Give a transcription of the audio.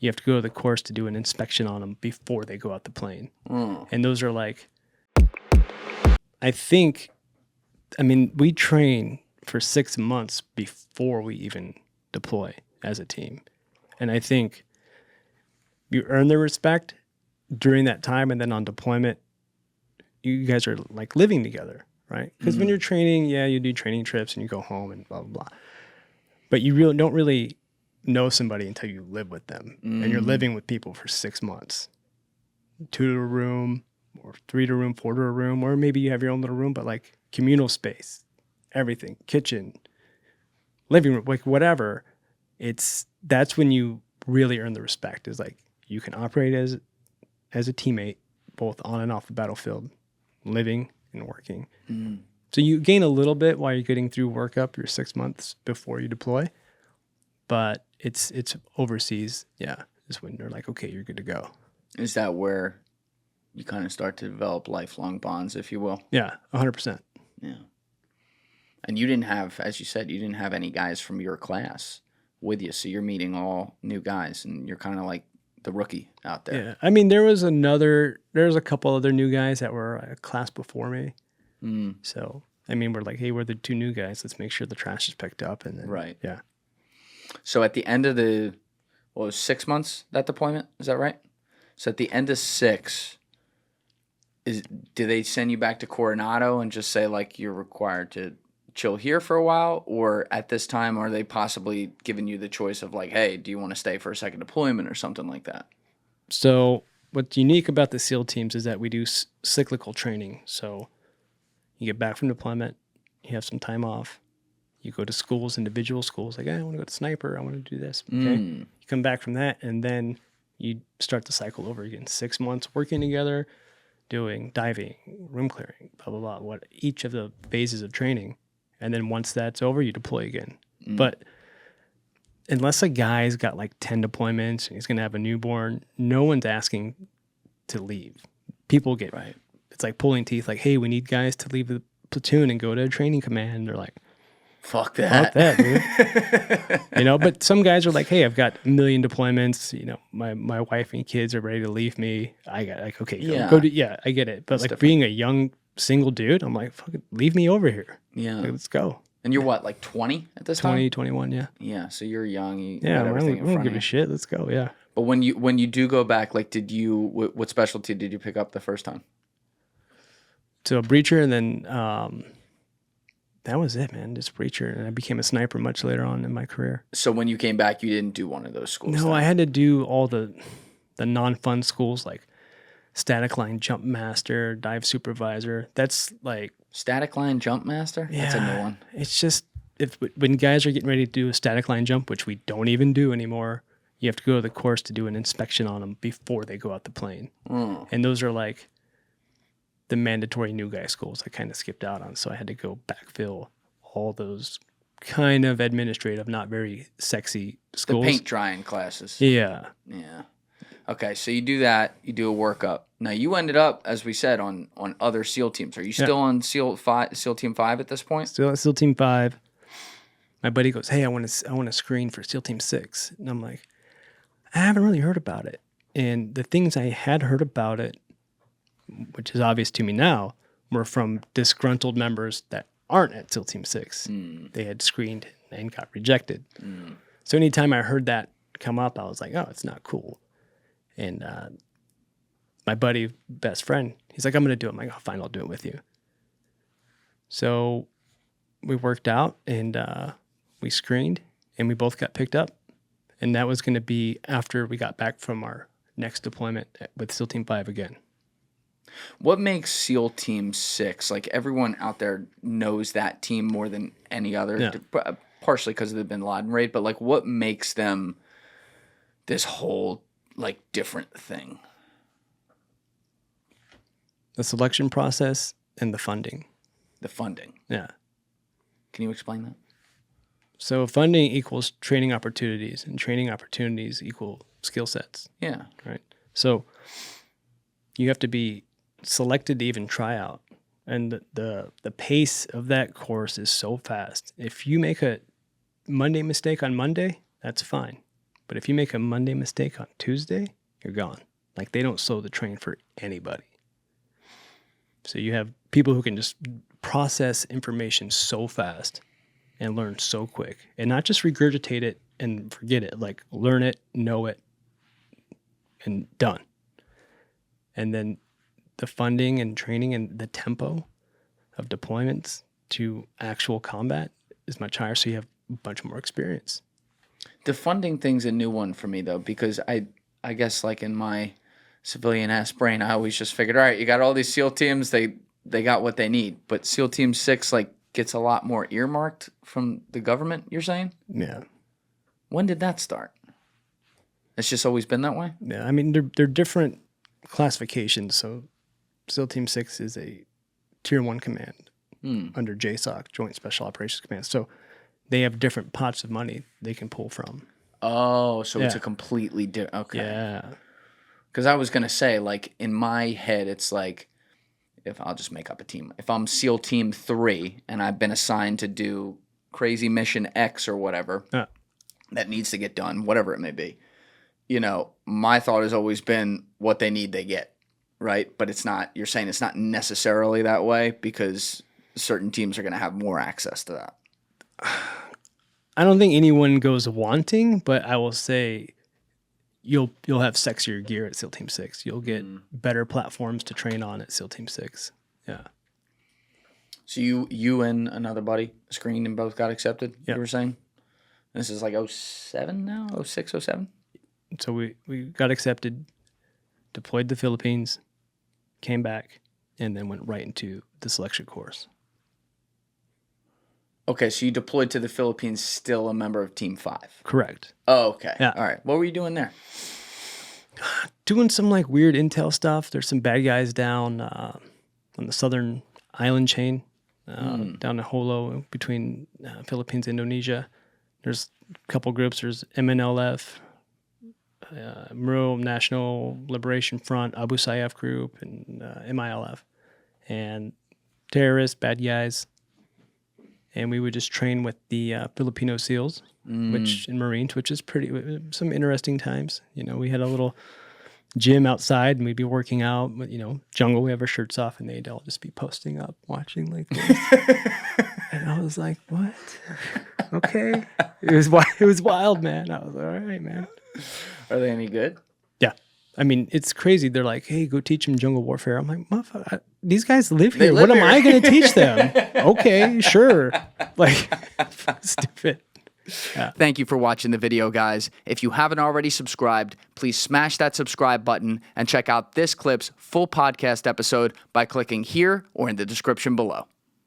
you have to go to the course to do an inspection on them before they go out the plane. And those are like, we train for 6 months before we even deploy as a team. And I think you earn their respect during that time, and then on deployment, you guys are like living together, right? Because when you're training, you do training trips and you go home and blah, blah, blah. But you really don't really know somebody until you live with them. And you're living with people for 6 months. 2 to a room, or 3 to a room, 4 to a room, or maybe you have your own little room, but like communal space, everything, kitchen, living room, like whatever. That's when you really earn the respect, is like you can operate as a teammate, both on and off the battlefield, living and working. So you gain a little bit while you're getting through workup your 6 months before you deploy, but it's overseas. Yeah, is when they're like, okay, you're good to go. Is that where you kind of start to develop lifelong bonds, if you will? Yeah, 100%. Yeah. And you didn't have, as you said, you didn't have any guys from your class with you, so you're meeting all new guys, and you're kind of like the rookie out there. Yeah, I mean, there was a couple other new guys that were a class before me. So, I mean, we're like, hey, we're the 2 new guys. Let's make sure the trash is picked up. And then, right. Yeah. So at the end of it was 6 months, that deployment? Is that right? So at the end of 6, do they send you back to Coronado and just say, like, you're required to chill here for a while? Or at this time, are they possibly giving you the choice of, like, hey, do you want to stay for a second deployment or something like that? So what's unique about the SEAL teams is that we do cyclical training. So you get back from deployment, you have some time off, you go to schools, individual schools, like, I want to go to sniper, I want to do this. Okay. You come back from that, and then you start the cycle over again. 6 months working together, doing diving, room clearing, blah, blah, blah, what each of the phases of training. And then once that's over, you deploy again. But unless a guy's got like 10 deployments and he's going to have a newborn, no one's asking to leave. People get, right. It's like pulling teeth, like, hey, we need guys to leave the platoon and go to a training command. They're like, fuck that, dude. But some guys are like, hey, I've got a million deployments. My wife and kids are ready to leave me. I got like, okay, go do, I get it. But that's like different. Being a young single dude, I'm like, fucking leave me over here. Yeah. Like, let's go. And you're what, like 20 at this time? 20, 21, yeah. Yeah, so you're young. You got I everything don't give a shit. Let's go, yeah. But when you do go back, like, what specialty did you pick up the first time? So a breacher, and then that was it, man. Just breacher, and I became a sniper much later on in my career. So when you came back, you didn't do one of those schools? No, I had to do all the non-fun schools, like static line jump master, dive supervisor. That's like static line jump master. Yeah, that's a new one. It's just when guys are getting ready to do a static line jump, which we don't even do anymore, you have to go to the course to do an inspection on them before they go out the plane. And those are like the mandatory new guy schools I kind of skipped out on. So I had to go backfill all those kind of administrative, not very sexy schools. The paint drying classes. Yeah. Yeah. Okay, so you do that. You do a workup. Now you ended up, as we said, on other SEAL teams. Are you still on SEAL Team 5 at this point? Still at SEAL Team 5. My buddy goes, hey, I want to screen for SEAL Team 6. And I'm like, I haven't really heard about it. And the things I had heard about it, which is obvious to me now, were from disgruntled members that aren't at SEAL Team 6. They had screened and got rejected. So anytime I heard that come up, I was like, oh, it's not cool. And my buddy, best friend, he's like, I'm going to do it. I'm like, oh, fine, I'll do it with you. So we worked out, and we screened, and we both got picked up. And that was going to be after we got back from our next deployment with SEAL Team 5 again. What makes SEAL Team 6, like everyone out there knows that team more than any other, partially because of the Bin Laden raid, but like what makes them this whole like different thing? The selection process and the funding. The funding? Yeah. Can you explain that? So funding equals training opportunities, and training opportunities equal skill sets. Yeah. Right. So you have to be selected to even try out. And the pace of that course is so fast. If you make a Monday mistake on Monday, that's fine. But if you make a Monday mistake on Tuesday, you're gone. Like, they don't slow the train for anybody. So you have people who can just process information so fast and learn so quick, and not just regurgitate it and forget it, like learn it, know it, and done. And then the funding and training and the tempo of deployments to actual combat is much higher, so you have a bunch more experience. The funding thing's a new one for me, though, because I guess, like, in my civilian-ass brain, I always just figured, all right, you got all these SEAL teams, they got what they need. But SEAL Team 6, like, gets a lot more earmarked from the government, you're saying? Yeah. When did that start? It's just always been that way? Yeah, I mean, they're different classifications. So SEAL Team 6 is a Tier 1 command under JSOC, Joint Special Operations Command. So they have different pots of money they can pull from. Oh, so it's a completely different... Okay. Yeah. Because I was going to say, like, in my head, it's like, if I'll just make up a team. If I'm SEAL Team 3 and I've been assigned to do crazy mission X or whatever that needs to get done, whatever it may be, you know, my thought has always been what they need, they get, right? But it's not, you're saying it's not necessarily that way because certain teams are going to have more access to that. I don't think anyone goes wanting, but I will say you'll have sexier gear at SEAL Team 6. You'll get better platforms to train on at SEAL Team 6. Yeah. So you and another buddy screened and both got accepted, Yep. you were saying? This is like 07 now? 06, 07? So we got accepted, deployed to the Philippines, came back, and then went right into the selection course. Okay, so you deployed to the Philippines still a member of Team 5? Correct. Oh, okay. Yeah. All right. What were you doing there? Doing some like weird intel stuff. There's some bad guys down on the southern island chain, down in Holo between Philippines and Indonesia. There's a couple groups. There's MNLF, Muro National Liberation Front, Abu Sayyaf group, and MILF. And terrorists, bad guys. And we would just train with the Filipino SEALs, which in Marines, which is some interesting times. You know, we had a little gym outside, and we'd be working out. You know, jungle. We have our shirts off, and they'd all just be posting up, watching like this. And I was like, "What? Okay." It was wild, man. I was like, "All right, man." Are they any good? Yeah. I mean, it's crazy. They're like, "Hey, go teach them jungle warfare." I'm like, "Motherfucker, these guys live here. What am I going to teach them?" Okay, sure. Like, stupid. Yeah. Thank you for watching the video, guys. If you haven't already subscribed, please smash that subscribe button and check out this clip's full podcast episode by clicking here or in the description below.